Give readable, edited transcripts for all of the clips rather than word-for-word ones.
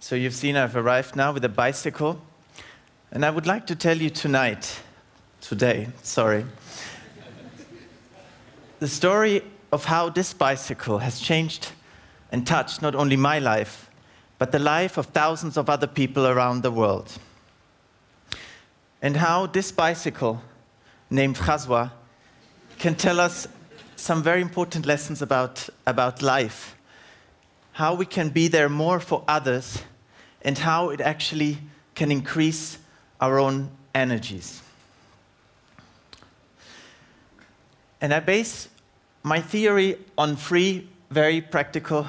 So you've seen I've arrived now with a bicycle, and I would like to tell you today, the story of how this bicycle has changed and touched not only my life, but the life of thousands of other people around the world. And how this bicycle, named Ghazwa, can tell us some very important lessons about life, how we can be there more for others, and how it actually can increase our own energies. And I base my theory on three very practical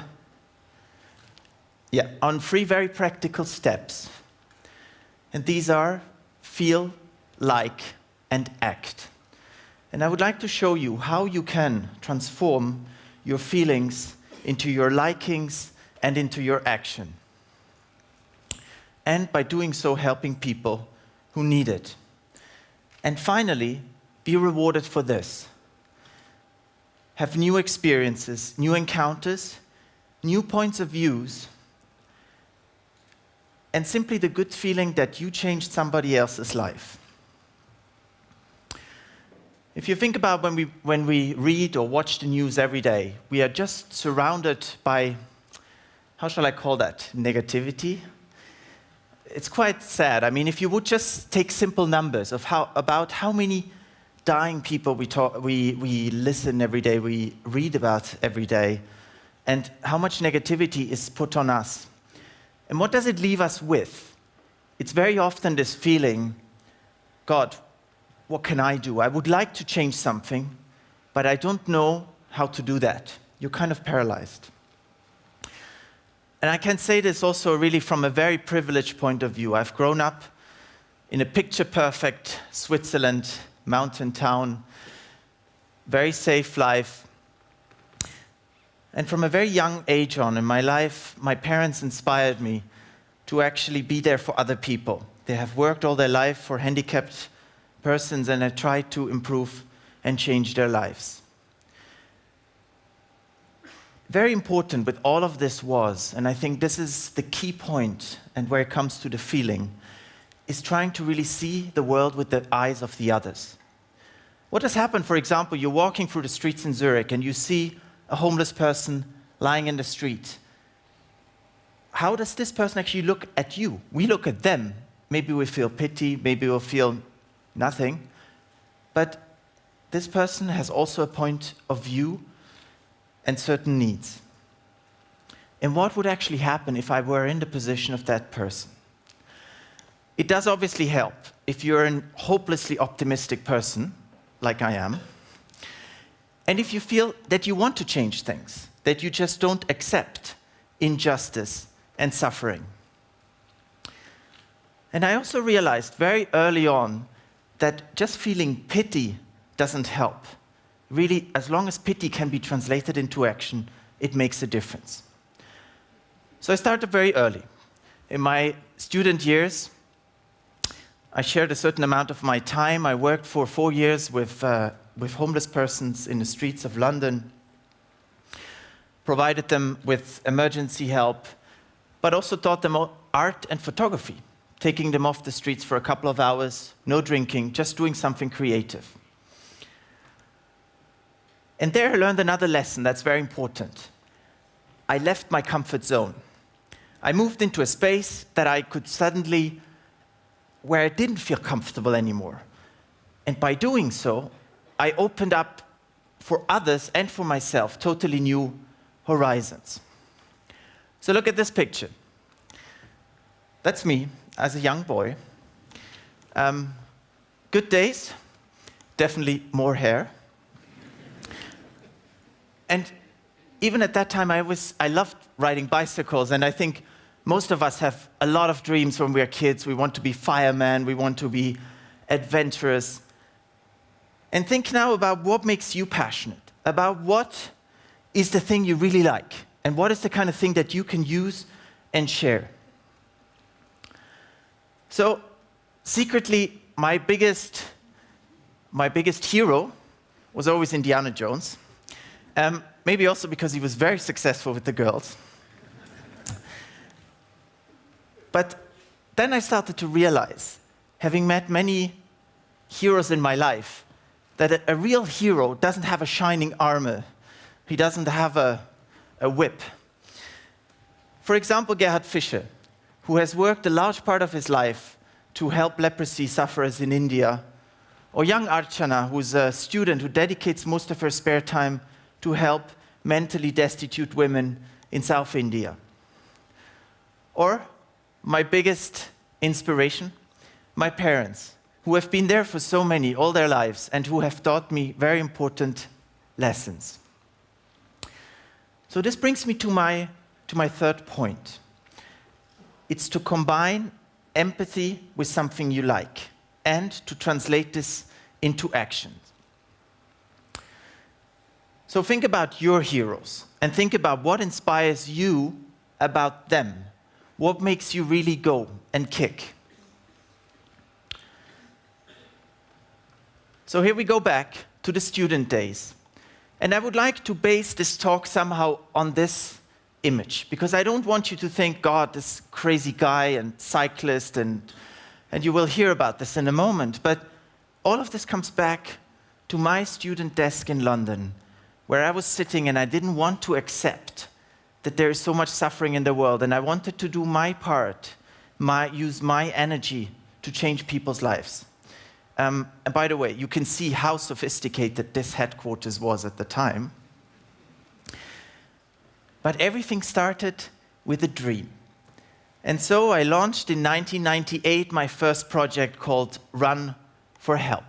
steps. And these are feel, like, and act. And I would like to show you how you can transform your feelings into your likings and into your action. And by doing so, helping people who need it. And finally, be rewarded for this. Have new experiences, new encounters, new points of views, and simply the good feeling that you changed somebody else's life. If you think about when we read or watch the news every day, we are just surrounded by, how shall I call that, negativity? It's quite sad. I mean, if you would just take simple numbers of about how many dying people we listen every day, we read about every day, and how much negativity is put on us. And what does it leave us with? It's very often this feeling, God, what can I do? I would like to change something, but I don't know how to do that. You're kind of paralyzed. And I can say this also really from a very privileged point of view. I've grown up in a picture-perfect Switzerland, mountain town, very safe life. And from a very young age on in my life, my parents inspired me to actually be there for other people. They have worked all their life for handicapped persons, and I tried to improve and change their lives. Very important with all of this was, and I think this is the key point, and where it comes to the feeling, is trying to really see the world with the eyes of the others. What has happened, for example, you're walking through the streets in Zurich and you see a homeless person lying in the street. How does this person actually look at you? We look at them. Maybe we feel pity, maybe we'll feel nothing. But this person has also a point of view and certain needs. And what would actually happen if I were in the position of that person? It does obviously help if you're a hopelessly optimistic person, like I am, and if you feel that you want to change things, that you just don't accept injustice and suffering. And I also realized very early on that just feeling pity doesn't help. Really, as long as pity can be translated into action, it makes a difference. So I started very early. In my student years, I shared a certain amount of my time. I worked for 4 years with homeless persons in the streets of London, provided them with emergency help, but also taught them art and photography, taking them off the streets for a couple of hours, no drinking, just doing something creative. And there I learned another lesson that's very important. I left my comfort zone. I moved into a space that I could suddenly, where I didn't feel comfortable anymore. And by doing so, I opened up for others and for myself totally new horizons. So look at this picture. That's me as a young boy. Good days, definitely more hair. And even at that time, I loved riding bicycles, and I think most of us have a lot of dreams when we're kids. We want to be firemen, we want to be adventurous. And think now about what makes you passionate, about what is the thing you really like, and what is the kind of thing that you can use and share. So, secretly, my biggest hero was always Indiana Jones. Maybe also because he was very successful with the girls. But then I started to realize, having met many heroes in my life, that a real hero doesn't have a shining armor. He doesn't have a whip. For example, Gerhard Fischer, who has worked a large part of his life to help leprosy sufferers in India, or young Archana, who's a student who dedicates most of her spare time to help mentally destitute women in South India. Or my biggest inspiration, my parents, who have been there for so many, all their lives, and who have taught me very important lessons. So this brings me to my third point. It's to combine empathy with something you like and to translate this into action. So think about your heroes and think about what inspires you about them. What makes you really go and kick? So here we go back to the student days. And I would like to base this talk somehow on this image, because I don't want you to think, God, this crazy guy and cyclist, and you will hear about this in a moment. But all of this comes back to my student desk in London, where I was sitting and I didn't want to accept that there is so much suffering in the world, and I wanted to do my part, use my energy to change people's lives. And by the way, you can see how sophisticated this headquarters was at the time. But everything started with a dream. And so I launched in 1998 my first project called Run for Help.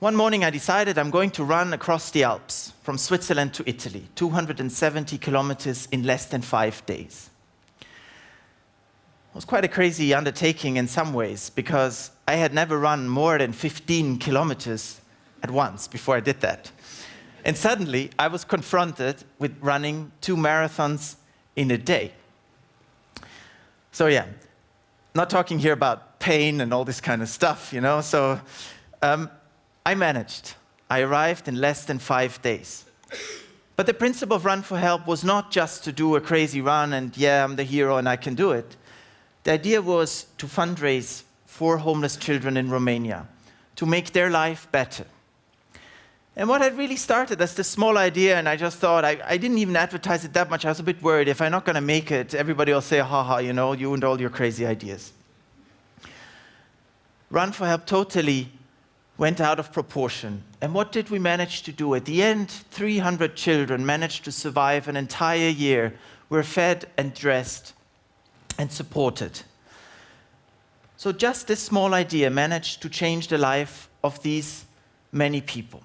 One morning I decided I'm going to run across the Alps from Switzerland to Italy, 270 kilometers in less than 5 days. It was quite a crazy undertaking in some ways, because I had never run more than 15 kilometers at once before I did that. And suddenly I was confronted with running 2 marathons in a day. So yeah, not talking here about pain and all this kind of stuff, you know. So I managed. I arrived in less than 5 days. But the principle of Run for Help was not just to do a crazy run and, yeah, I'm the hero and I can do it. The idea was to fundraise for homeless children in Romania, to make their life better. And what had really started as this small idea, and I just thought, I didn't even advertise it that much. I was a bit worried, if I'm not going to make it, everybody will say, haha, you know, you and all your crazy ideas. Run for Help totally went out of proportion. And what did we manage to do? At the end, 300 children managed to survive an entire year, were fed and dressed and supported. So just this small idea managed to change the life of these many people.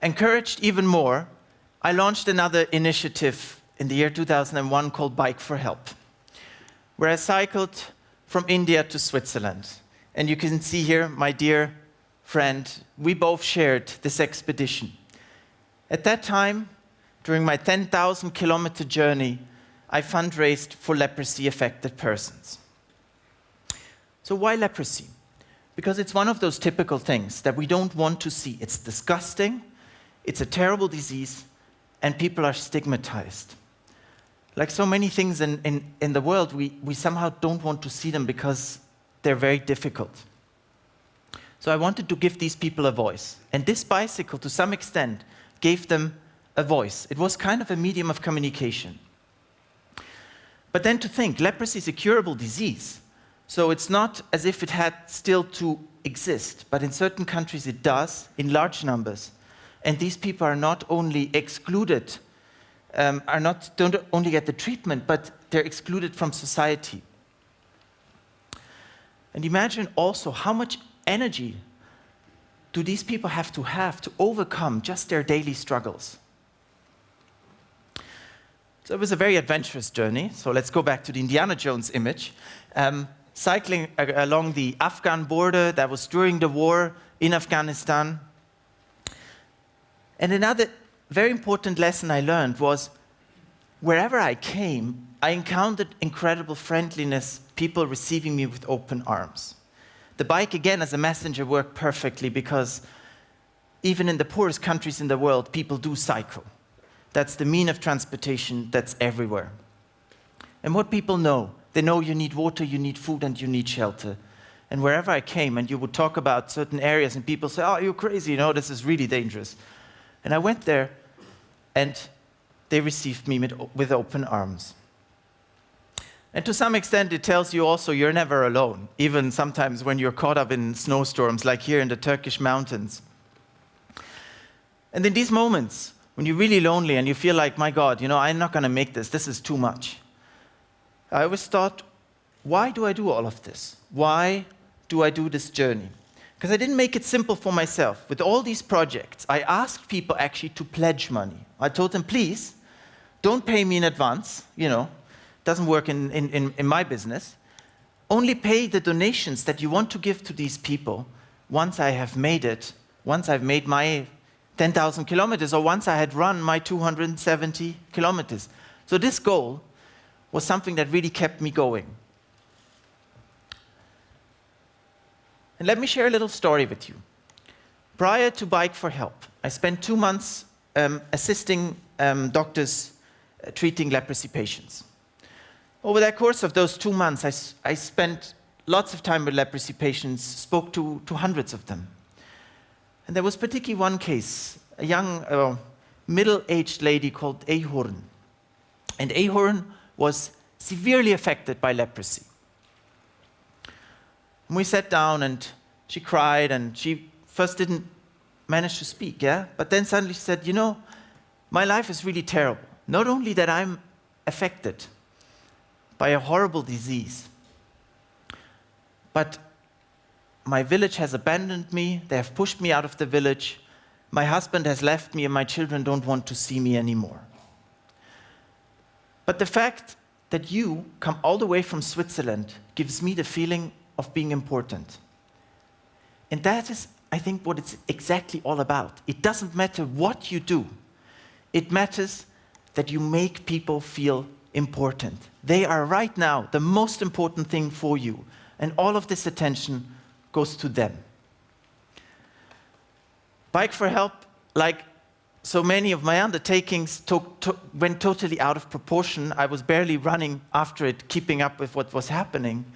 Encouraged even more, I launched another initiative in the year 2001 called Bike for Help, where I cycled from India to Switzerland. And you can see here my dear friend, we both shared this expedition. At that time, during my 10,000 kilometer journey, I fundraised for leprosy-affected persons. So why leprosy? Because it's one of those typical things that we don't want to see. It's disgusting, it's a terrible disease, and people are stigmatized. Like so many things in the world, we somehow don't want to see them because they're very difficult. So I wanted to give these people a voice. And this bicycle, to some extent, gave them a voice. It was kind of a medium of communication. But then to think, leprosy is a curable disease. So it's not as if it had still to exist, but in certain countries it does, in large numbers. And these people are not only excluded, don't only get the treatment, but they're excluded from society. And imagine also how much energy do these people have to overcome just their daily struggles. So it was a very adventurous journey. So let's go back to the Indiana Jones image. Cycling along the Afghan border, that was during the war in Afghanistan. And another very important lesson I learned was, wherever I came, I encountered incredible friendliness, people receiving me with open arms. The bike, again, as a messenger, worked perfectly, because even in the poorest countries in the world, people do cycle. that's the mean of transportation that's everywhere. And what people know, they know you need water, you need food, and you need shelter. And wherever I came, and you would talk about certain areas, and people say, oh, you're crazy, this is really dangerous. And I went there, and they received me with open arms. And to some extent, it tells you also you're never alone, even sometimes when you're caught up in snowstorms, like here in the Turkish mountains. And in these moments, when you're really lonely and you feel like, my God, I'm not going to make this is too much. I always thought, why do I do all of this? Why do I do this journey? Because I didn't make it simple for myself. With all these projects, I asked people actually to pledge money. I told them, please, don't pay me in advance, doesn't work in my business. Only pay the donations that you want to give to these people once I have made it, once I've made my 10,000 kilometers, or once I had run my 270 kilometers. So this goal was something that really kept me going. And let me share a little story with you. Prior to Bike for Help, I spent 2 months assisting doctors treating leprosy patients. Over the course of those 2 months, I spent lots of time with leprosy patients, spoke to hundreds of them. And there was particularly one case, a young, middle-aged lady called Ahorn. And Ahorn was severely affected by leprosy. And we sat down and she cried and she first didn't manage to speak, But then suddenly she said, my life is really terrible. Not only that I'm affected by a horrible disease, but my village has abandoned me, they have pushed me out of the village, my husband has left me and my children don't want to see me anymore. But the fact that you come all the way from Switzerland gives me the feeling of being important. And that is, I think, what it's exactly all about. It doesn't matter what you do. It matters that you make people feel important. They are right now the most important thing for you. And all of this attention goes to them. Bike for Help, like so many of my undertakings, went totally out of proportion. I was barely running after it, keeping up with what was happening.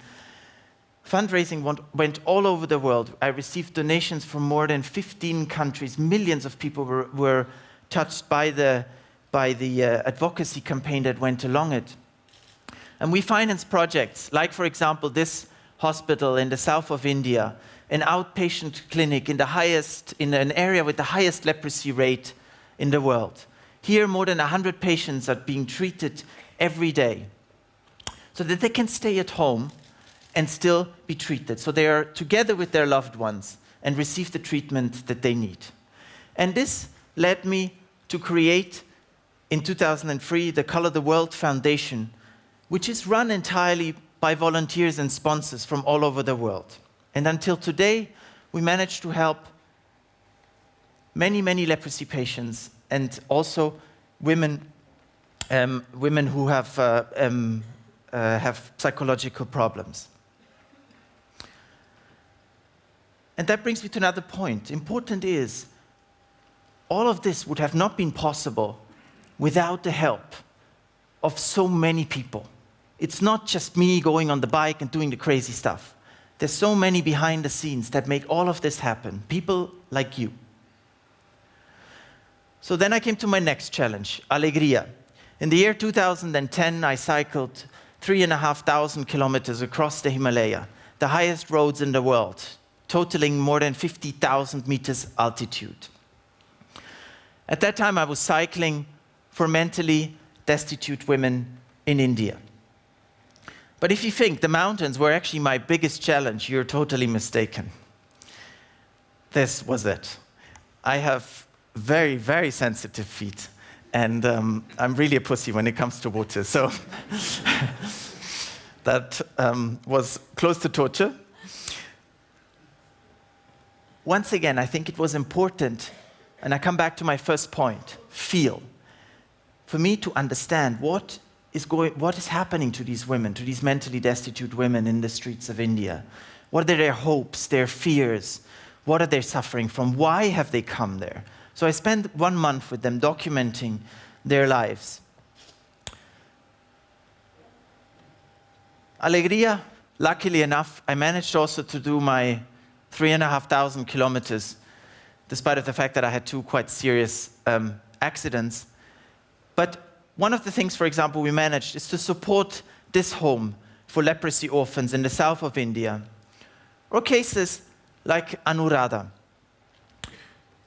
Fundraising went all over the world. I received donations from more than 15 countries. Millions of people were touched by the advocacy campaign that went along it. And we financed projects like, for example, this hospital in the south of India, an outpatient clinic in an area with the highest leprosy rate in the world. Here, more than 100 patients are being treated every day so that they can stay at home and still be treated. So they are together with their loved ones and receive the treatment that they need. And this led me to create, in 2003, the Color the World Foundation, which is run entirely by volunteers and sponsors from all over the world. And until today, we managed to help many, many leprosy patients and also women who have psychological problems. And that brings me to another point. Important is, all of this would have not been possible without the help of so many people. It's not just me going on the bike and doing the crazy stuff. There's so many behind the scenes that make all of this happen. People like you. So then I came to my next challenge, Alegria. In the year 2010, I cycled 3,500 kilometers across the Himalaya, the highest roads in the world, totaling more than 50,000 meters altitude. At that time, I was cycling for mentally destitute women in India. But if you think the mountains were actually my biggest challenge, you're totally mistaken. This was it. I have very, very sensitive feet, and I'm really a pussy when it comes to water. So that was close to torture. Once again, I think it was important, and I come back to my first point, feel. For me to understand what is happening to these women, to these mentally destitute women in the streets of India. What are their hopes, their fears? What are they suffering from? Why have they come there? So I spent 1 month with them documenting their lives. Alegria, luckily enough, I managed also to do my 3,500 kilometers, despite of the fact that I had two quite serious accidents. But one of the things, for example, we managed is to support this home for leprosy orphans in the south of India, or cases like Anuradha.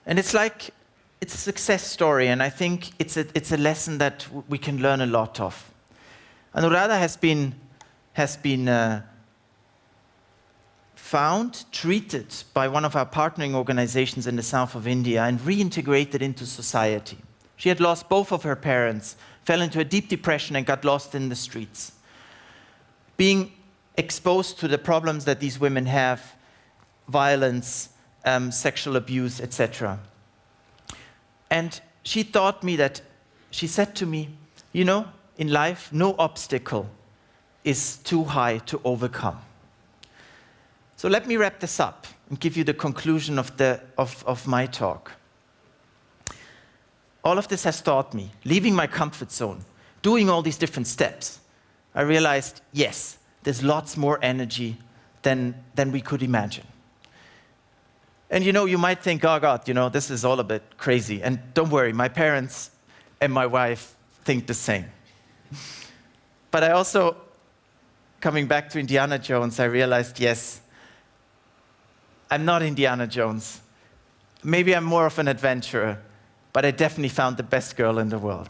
And it's a success story, and I think it's a lesson that we can learn a lot of. Anuradha has been found, treated by one of our partnering organizations in the south of India and reintegrated into society. She had lost both of her parents, fell into a deep depression and got lost in the streets. Being exposed to the problems that these women have, violence, sexual abuse, etc. And she taught me that, she said to me, you know, in life, no obstacle is too high to overcome. So let me wrap this up and give you the conclusion of my talk. All of this has taught me, leaving my comfort zone, doing all these different steps, I realized, yes, there's lots more energy than we could imagine. And you know, you might think, oh God, you know, this is all a bit crazy. And don't worry, my parents and my wife think the same. But I also, coming back to Indiana Jones, I realized, yes, I'm not Indiana Jones. Maybe I'm more of an adventurer, but I definitely found the best girl in the world.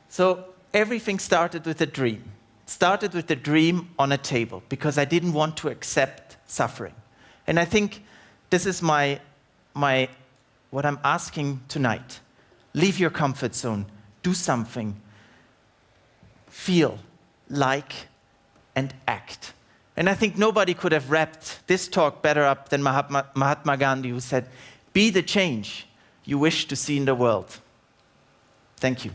So everything started with a dream. It started with a dream on a table because I didn't want to accept suffering. And I think this is what I'm asking tonight. Leave your comfort zone. Do something. Feel, like, and act. And I think nobody could have wrapped this talk better up than Mahatma Gandhi, who said, be the change you wish to see in the world. Thank you.